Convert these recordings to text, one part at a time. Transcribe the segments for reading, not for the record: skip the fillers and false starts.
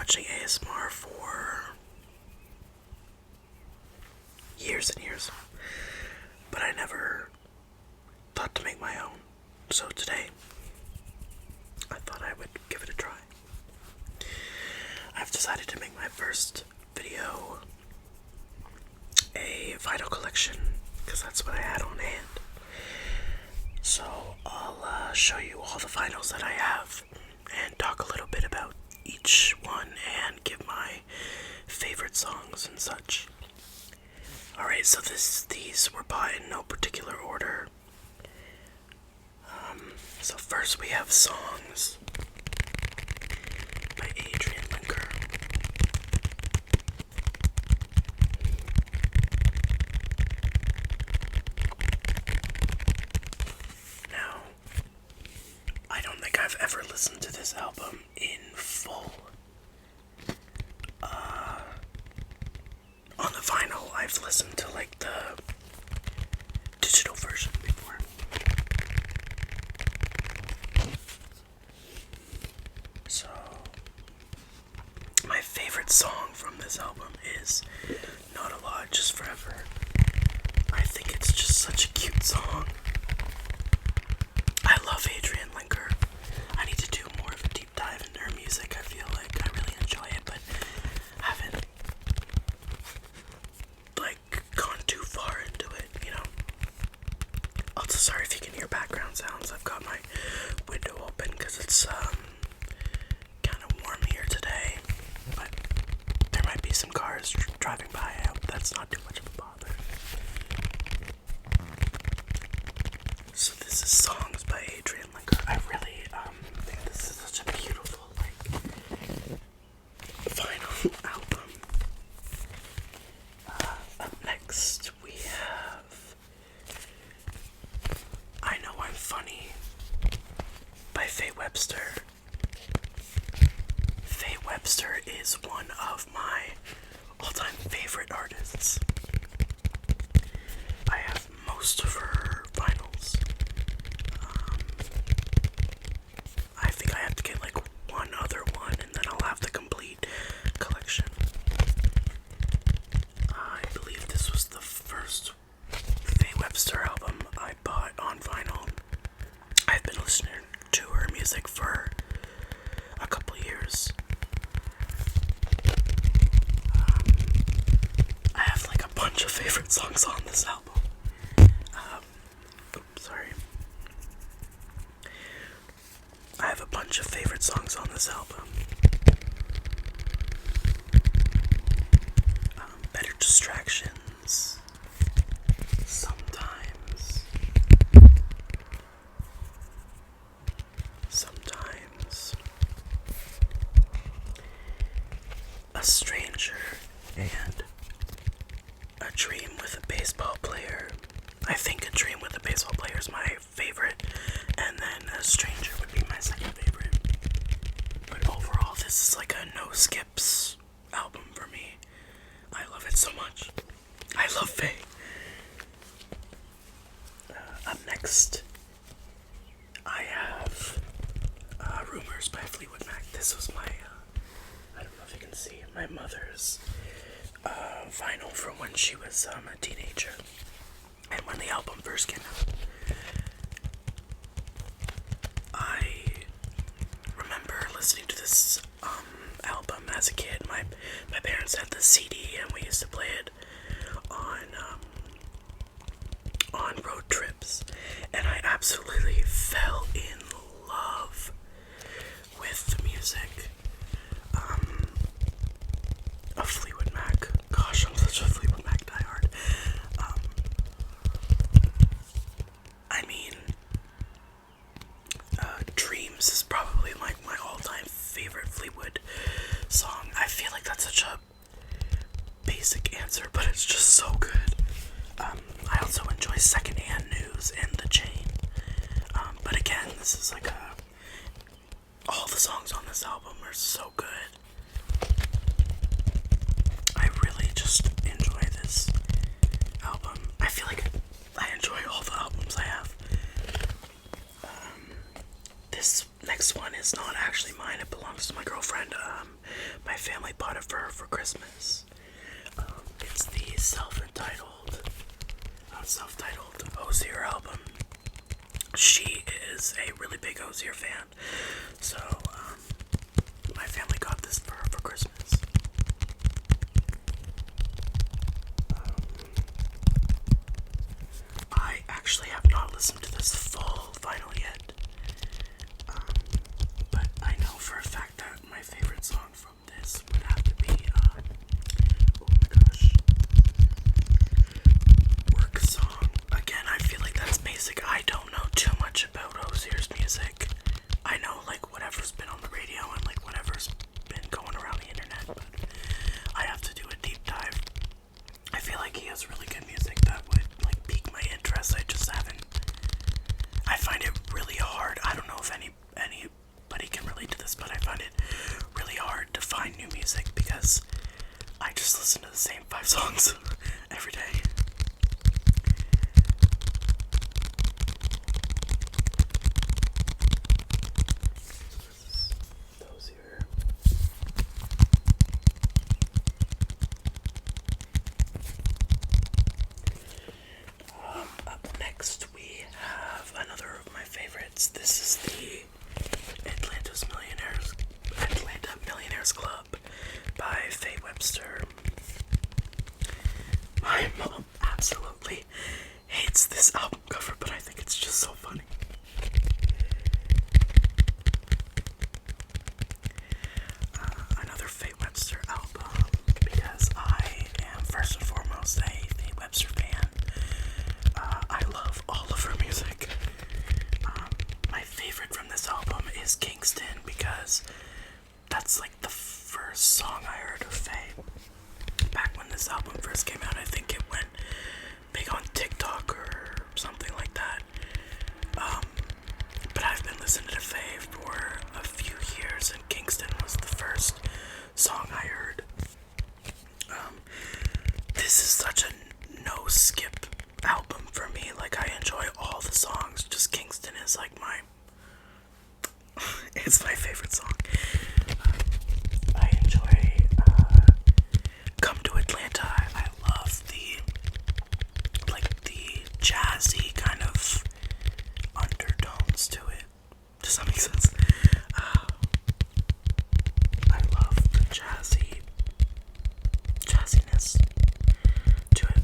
watching ASMR for years and years, but I never thought to make my own. So today, I thought I would give it a try. I've decided to make my first video a vinyl collection, because that's what I had on hand. So I'll show you all the vinyls that I have and talk a little bit about each one and give my favorite songs and such. Alright, so these were bought in no particular order. So first we have Songs by Adrian Linker. Now, I don't think I've ever listened to this album in full. On the vinyl, I've listened to like the digital version before. So, my favorite song from this album is Not a Lot, Just Forever. I think it's just such a cute song. I love Adrian Linker. I need to do more of a deep dive into her music. I feel like I really enjoy it, but haven't gone too far into it, you know. Also, sorry if you can hear background sounds. I've got my window open because it's kind of warm here today, but there might be some cars driving by. I hope that's not too much of a bother. So this is Songs by Adrian Linker. I really think this is such a beautiful vinyl album. Up next we have I Know I'm Funny by Faye Webster. Faye Webster is one of my all-time favorite artists. I have most of her vinyls. I think I have to get like one other one and then I'll have the complete collection. I believe this was the first Faye Webster album I bought on vinyl. I've been listening to her music for a couple years. I have like a bunch of favorite songs on this album. Sorry. I have a bunch of favorite songs on this album. Better Distractions. Sometimes. A Stranger and A Dream with a Baseball Player. I think A Dream with a Baseball Player is my favorite, and then A Stranger would be my second favorite. But overall, this is like a no skips album for me. I love it so much. I love Faye. Up next, I have Rumors by Fleetwood Mac. This was my, I don't know if you can see, my mother's vinyl from when she was a teenager and when the album first came out. I remember listening to this album as a kid. My parents had the CD and we used to play it on road trips, and I absolutely fell in love with the music of Fleetwood Mac. Gosh, I'm such a Fleetwood Mac diehard. I mean, Dreams is probably like my all-time favorite Fleetwood song. I feel like that's such a basic answer, but it's just so good. I also enjoy Secondhand News and The Chain. But again, this is like all the songs on this album are so good. I really just enjoy this album. I feel like I enjoy all the albums I have. This next next one is not actually mine. It belongs to my girlfriend. My family bought it for her for Christmas. It's the self-titled Hozier album. She is a really big Hozier fan, so my family got this for her for Christmas. I actually have not listened to this full vinyl yet, but I know for a fact that my favorite song from this would have to be, oh my gosh, Work Song. Again, I feel like that's basic. I don't know too much about Hozier's music. I know like whatever's been on the radio and like whatever's been going around the internet, but I have to do a deep dive. I feel like he has really good music that would like pique my interest. I find it really hard. I don't know if anybody can relate to this, but I find it really hard to find new music because I just listen to the same 5 songs every day. Those here. Up next we have another of my favorites. This is the Atlanta Millionaires Club by Faye Webster. My mom absolutely hates this album cover, but I think it's just so funny. Another Faye Webster album because I am first and foremost a Faye Webster fan. I love all of her music. My favorite from this album is Kingston because that's like the first song I heard of Faye. Back when this album first came out, I think it went big on TikTok or something like that. But I've been listening to Faye for a few years, and Kingston was the first song I heard. This is such a no-skip album for me. Like, I enjoy all the songs. Just Kingston is like it's my favorite song. I enjoy Come to Atlanta. I love the jazzy kind of undertones to it. Does that make sense? I love the jazziness to it.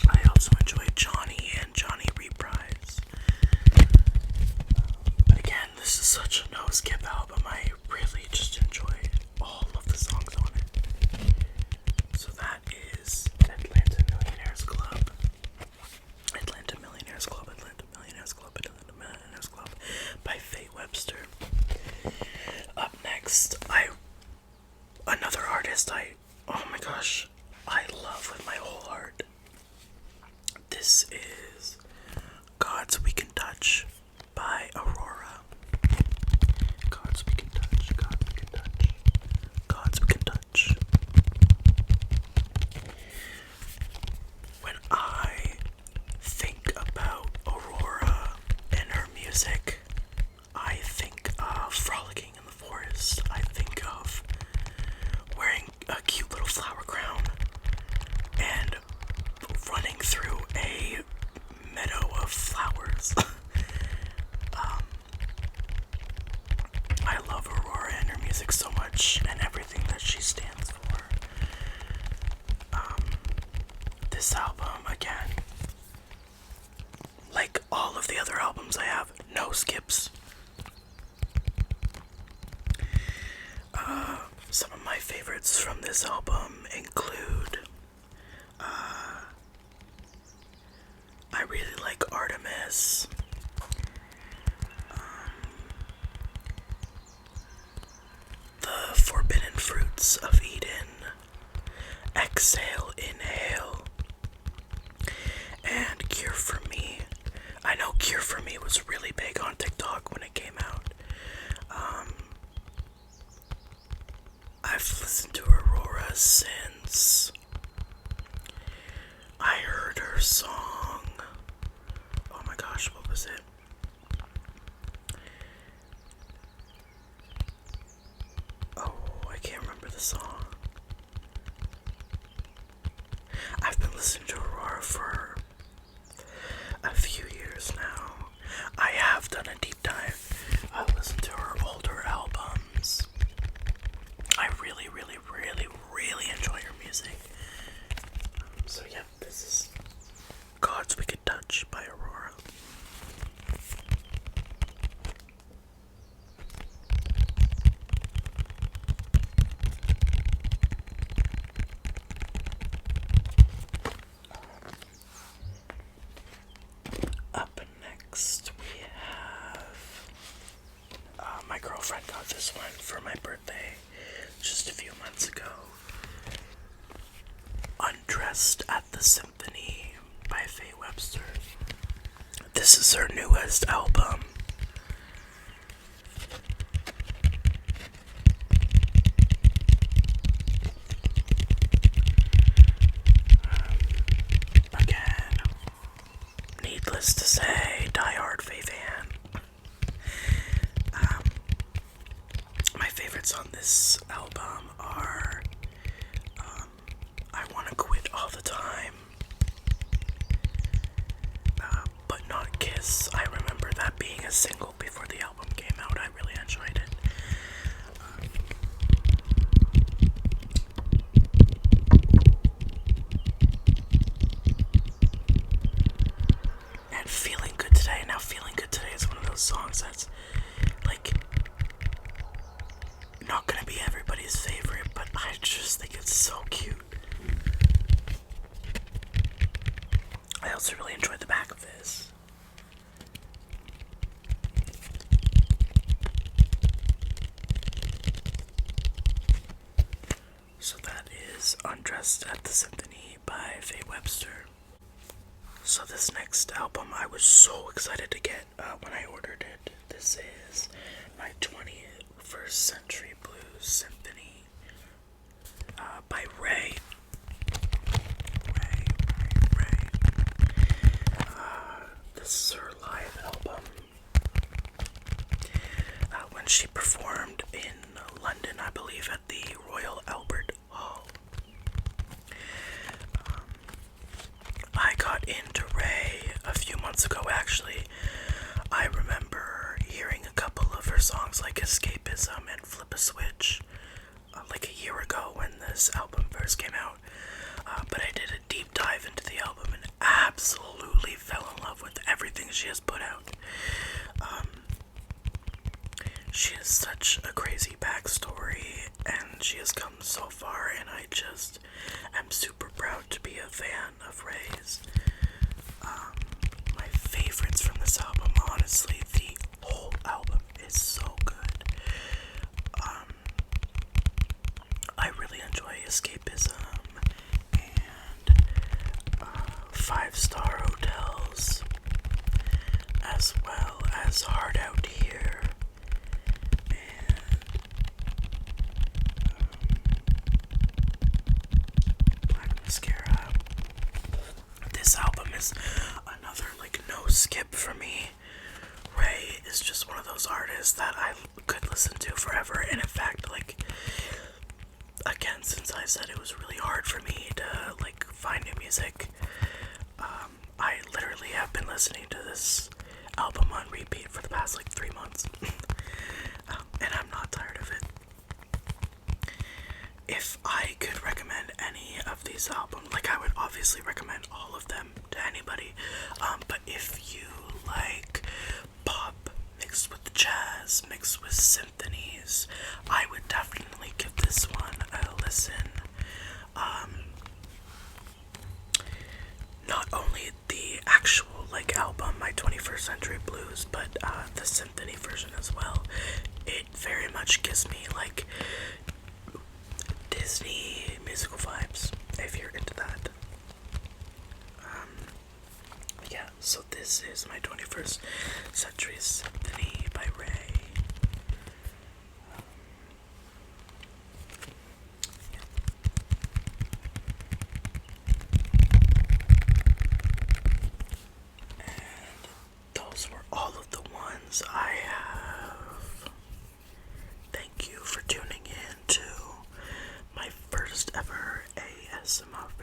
I also enjoy Johnny and Johnny Reprise. But again, this is such a no-skip album. I really just enjoy all of the songs on it. So that is Atlanta Millionaires Club. Atlanta Millionaires Club, Atlanta Millionaires Club, Atlanta Millionaires Club by Faye Webster. Up next, another artist oh my gosh, I love with my whole heart. This is Gods We Can Touch by Aurora. Gods We Can Touch, Gods We Can Touch, Gods We Can Touch. When I think about Aurora and her music, I think of frolicking in the forest. I think of wearing a cute little flower crown and running through a meadow of flowers. I love Aurora and her music so much and everything that she stands for. This album, again, like all of the other albums I have, no skips. Some of my favorites from this album include I really like Artemis. The Forbidden Fruits of Eden, Exhale, Inhale, and Cure for Me. I know Cure for Me was really big on TikTok when it came out. I've listened to Aurora since I heard her song. Oh my gosh, what was it? song. I've been listening to Aurora for a few years now. I have done a deep dive. I listened to her older albums. I really, really, really, really enjoy her music. So yeah, this is God's Wicked Touch by Aurora. Up next we have my girlfriend got this one for my birthday just a few months ago. Undressed at the Symphony by Faye Webster. This is her newest album. Again, needless to say, diehard Faye fan. My favorites on this album are I Wanna Quit All the Time, But Not Kiss. I remember that being a single before the album came out. I really enjoyed it. And Feeling Good Today. Now, Feeling Good Today is one of those songs that's like not gonna be everybody's favorite, but I just think it's so cute. I also really enjoyed the back of this. So that is Undressed at the Symphony by Faye Webster. So this next album I was so excited to get when I ordered it. This is my 21st Century Blues Symphony by Ray. This is her live album. When she performed in London, I believe, at the Royal Albert Hall. I got into Ray a few months ago, actually. I remember hearing a couple of her songs like Escapism and Flip a Switch like a year ago when this album first came out. But I did a deep dive into the album and absolutely fell in love with everything she has put out. She has such a crazy backstory and she has come so far, and I just am super proud to be a fan of Ray's. My favorites from this album, honestly, the whole album is so good. I really enjoy Escapism and 5-Star Hotels, as well as Hard Out Here and Black Mascara. This album is another no skip for me. Ray is just one of those artists that I could listen to forever, and in fact, again, since I said it was really hard for me to find new music, I literally have been listening to this album on repeat for the past 3 months. And I'm not tired of it. If I could recommend any of these albums, I would obviously recommend all of them to anybody, but if you like pop mixed with jazz, mixed with symphonies, I would definitely give this one a listen. Not only the actual album, My 21st Century Blues, but the symphony version as well. It very much gives me Disney musical vibes, if you're into that. Yeah, so this is My 21st Century Symphony by Ray. Those were all of the ones I have. Thank you for tuning in to piss him off.